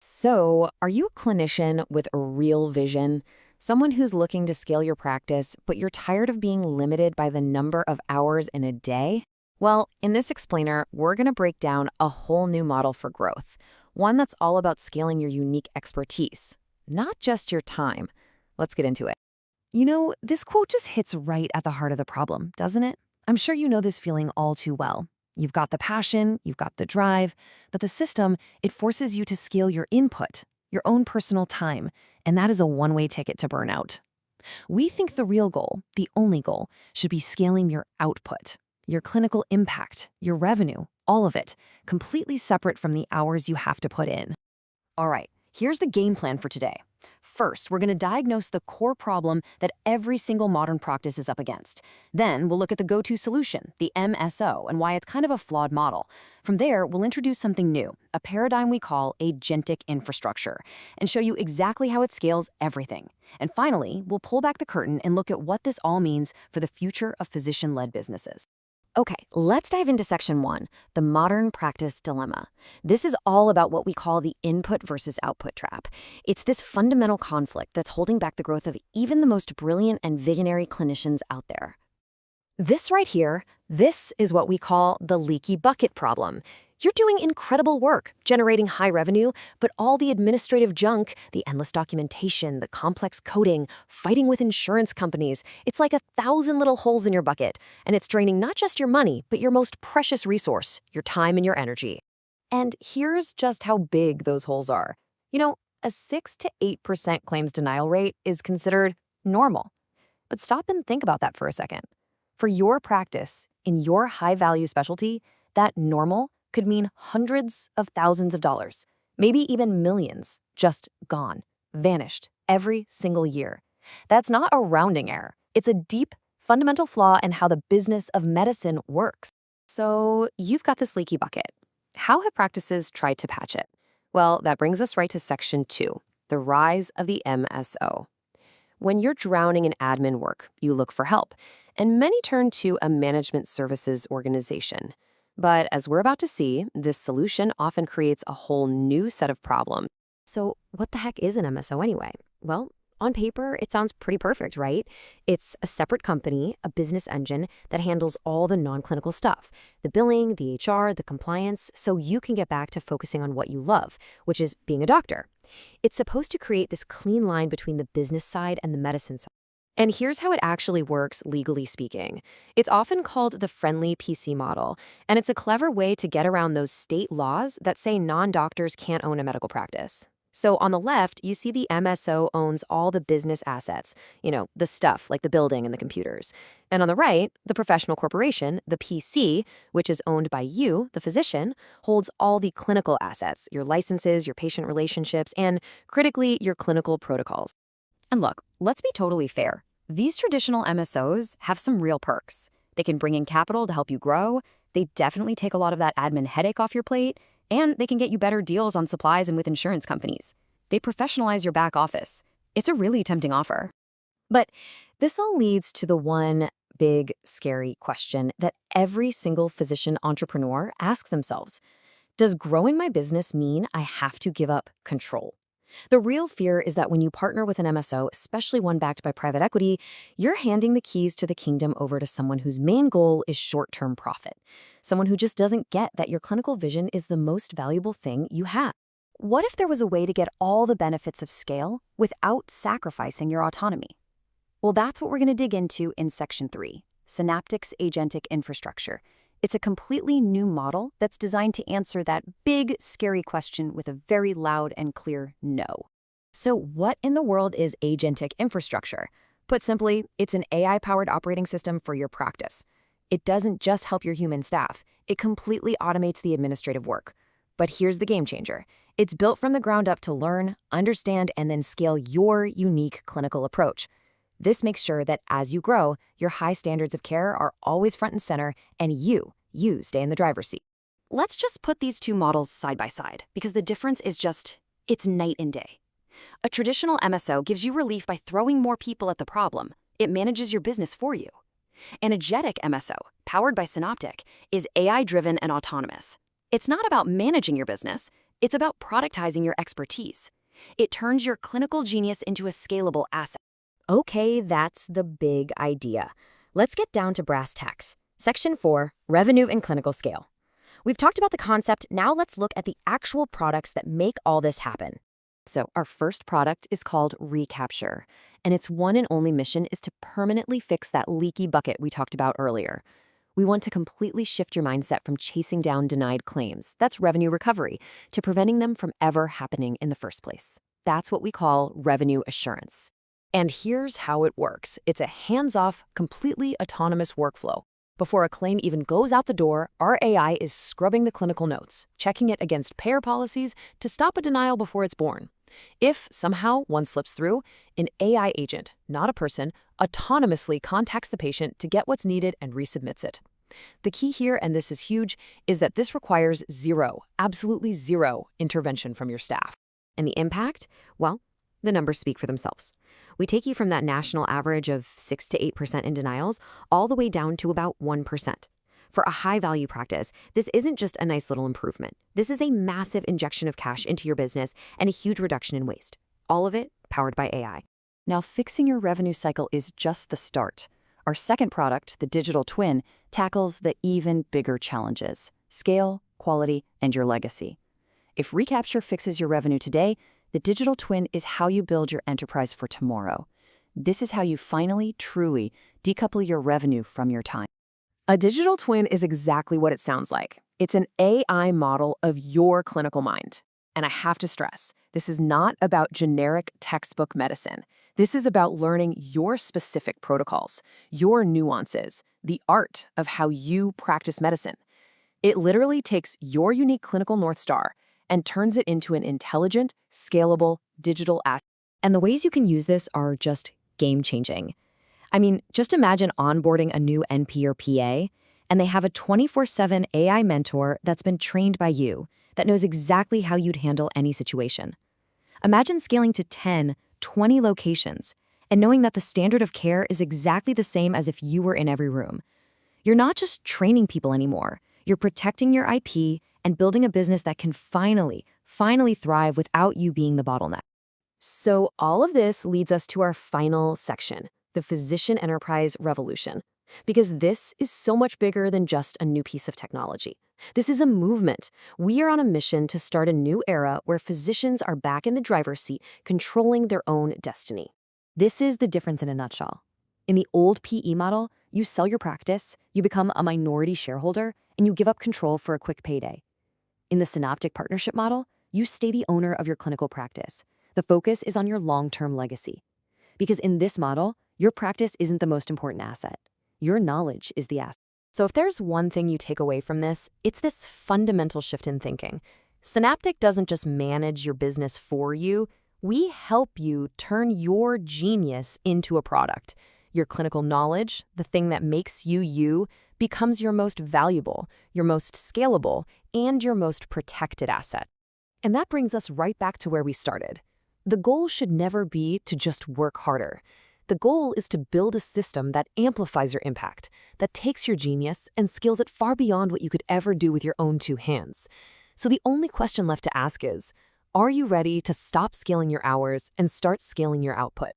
So, are you a clinician with a real vision? Someone who's looking to scale your practice, but you're tired of being limited by the number of hours in a day? Well, in this explainer, we're going to break down a whole new model for growth, one that's all about scaling your unique expertise, not just your time. Let's get into it. This quote just hits right at the heart of the problem, doesn't it? I'm sure you know this feeling all too well. You've got the passion, you've got the drive, but the system, it forces you to scale your input, your own personal time, and that is a one-way ticket to burnout. We think the real goal, the only goal, should be scaling your output, your clinical impact, your revenue, all of it, completely separate from the hours you have to put in. All right, here's the game plan for today. First, we're going to diagnose the core problem that every single modern practice is up against. Then, we'll look at the go-to solution, the MSO, and why it's kind of a flawed model. From there, we'll introduce something new, a paradigm we call agentic infrastructure, and show you exactly how it scales everything. And finally, we'll pull back the curtain and look at what this all means for the future of physician-led businesses. Okay, let's dive into section 1, the modern practice dilemma. This is all about what we call the input versus output trap. It's this fundamental conflict that's holding back the growth of even the most brilliant and visionary clinicians out there. This right here, this is what we call the leaky bucket problem. You're doing incredible work, generating high revenue, but all the administrative junk, the endless documentation, the complex coding, fighting with insurance companies, it's like 1,000 little holes in your bucket, and it's draining not just your money, but your most precious resource, your time and your energy. And here's just how big those holes are. A 6 to 8% claims denial rate is considered normal. But stop and think about that for a second. For your practice, in your high-value specialty, that normal could mean hundreds of thousands of dollars, maybe even millions, just gone, vanished every single year. That's not a rounding error. It's a deep, fundamental flaw in how the business of medicine works. So you've got this leaky bucket. How have practices tried to patch it? Well, that brings us right to section 2, the rise of the MSO. When you're drowning in admin work, you look for help, and many turn to a management services organization. But as we're about to see, this solution often creates a whole new set of problems. So what the heck is an MSO anyway? Well, on paper, it sounds pretty perfect, right? It's a separate company, a business engine that handles all the non-clinical stuff, the billing, the HR, the compliance, so you can get back to focusing on what you love, which is being a doctor. It's supposed to create this clean line between the business side and the medicine side. And here's how it actually works, legally speaking. It's often called the friendly PC model, and it's a clever way to get around those state laws that say non-doctors can't own a medical practice. So on the left, you see the MSO owns all the business assets, the stuff like the building and the computers. And on the right, the professional corporation, the PC, which is owned by you, the physician, holds all the clinical assets, your licenses, your patient relationships, and critically, your clinical protocols. And look, let's be totally fair. These traditional MSOs have some real perks. They can bring in capital to help you grow. They definitely take a lot of that admin headache off your plate, and they can get you better deals on supplies and with insurance companies. They professionalize your back office. It's a really tempting offer. But this all leads to the one big, scary question that every single physician entrepreneur asks themselves. Does growing my business mean I have to give up control? The real fear is that when you partner with an MSO, especially one backed by private equity, you're handing the keys to the kingdom over to someone whose main goal is short-term profit, someone who just doesn't get that your clinical vision is the most valuable thing you have. What if there was a way to get all the benefits of scale without sacrificing your autonomy? Well, that's what we're going to dig into in section 3, Synaptik's agentic infrastructure. It's a completely new model that's designed to answer that big, scary question with a very loud and clear no. So what in the world is agentic infrastructure? Put simply, it's an AI-powered operating system for your practice. It doesn't just help your human staff. It completely automates the administrative work. But here's the game changer. It's built from the ground up to learn, understand, and then scale your unique clinical approach. This makes sure that as you grow, your high standards of care are always front and center, and you stay in the driver's seat. Let's just put these two models side by side, because the difference is it's night and day. A traditional MSO gives you relief by throwing more people at the problem. It manages your business for you. An agentic MSO, powered by Synaptik, is AI-driven and autonomous. It's not about managing your business. It's about productizing your expertise. It turns your clinical genius into a scalable asset. Okay, that's the big idea. Let's get down to brass tacks. Section 4, Revenue and Clinical Scale. We've talked about the concept, now let's look at the actual products that make all this happen. So our first product is called Recapture, and its one and only mission is to permanently fix that leaky bucket we talked about earlier. We want to completely shift your mindset from chasing down denied claims, that's revenue recovery, to preventing them from ever happening in the first place. That's what we call revenue assurance. And here's how it works. It's a hands-off, completely autonomous workflow. Before a claim even goes out the door, our AI is scrubbing the clinical notes, checking it against payer policies to stop a denial before it's born. If somehow one slips through, an AI agent, not a person, autonomously contacts the patient to get what's needed and resubmits it. The key here, and this is huge, is that this requires zero, absolutely zero, intervention from your staff. And the impact? Well, the numbers speak for themselves. We take you from that national average of 6 to 8% in denials all the way down to about 1%. For a high-value practice, this isn't just a nice little improvement. This is a massive injection of cash into your business and a huge reduction in waste. All of it powered by AI. Now, fixing your revenue cycle is just the start. Our second product, the digital twin, tackles the even bigger challenges: scale, quality, and your legacy. If Recapture fixes your revenue today, the digital twin is how you build your enterprise for tomorrow. This is how you finally, truly decouple your revenue from your time. A digital twin is exactly what it sounds like. It's an AI model of your clinical mind. And I have to stress, this is not about generic textbook medicine. This is about learning your specific protocols, your nuances, the art of how you practice medicine. It literally takes your unique clinical North Star and turns it into an intelligent, scalable, digital asset. And the ways you can use this are just game-changing. I mean, just imagine onboarding a new NP or PA, and they have a 24/7 AI mentor that's been trained by you, that knows exactly how you'd handle any situation. Imagine scaling to 10, 20 locations, and knowing that the standard of care is exactly the same as if you were in every room. You're not just training people anymore. You're protecting your IP and building a business that can finally thrive without you being the bottleneck. So all of this leads us to our final section, the physician enterprise revolution. Because this is so much bigger than just a new piece of technology. This is a movement. We are on a mission to start a new era where physicians are back in the driver's seat, controlling their own destiny. This is the difference in a nutshell. In the old PE model, you sell your practice, you become a minority shareholder, and you give up control for a quick payday. In the Synaptik partnership model, you stay the owner of your clinical practice. The focus is on your long-term legacy. Because in this model, your practice isn't the most important asset. Your knowledge is the asset. So if there's one thing you take away from this, it's this fundamental shift in thinking. Synaptik doesn't just manage your business for you. We help you turn your genius into a product. Your clinical knowledge, the thing that makes you you, becomes your most valuable, your most scalable, and your most protected asset. And that brings us right back to where we started. The goal should never be to just work harder. The goal is to build a system that amplifies your impact, that takes your genius and scales it far beyond what you could ever do with your own two hands. So the only question left to ask is, are you ready to stop scaling your hours and start scaling your output?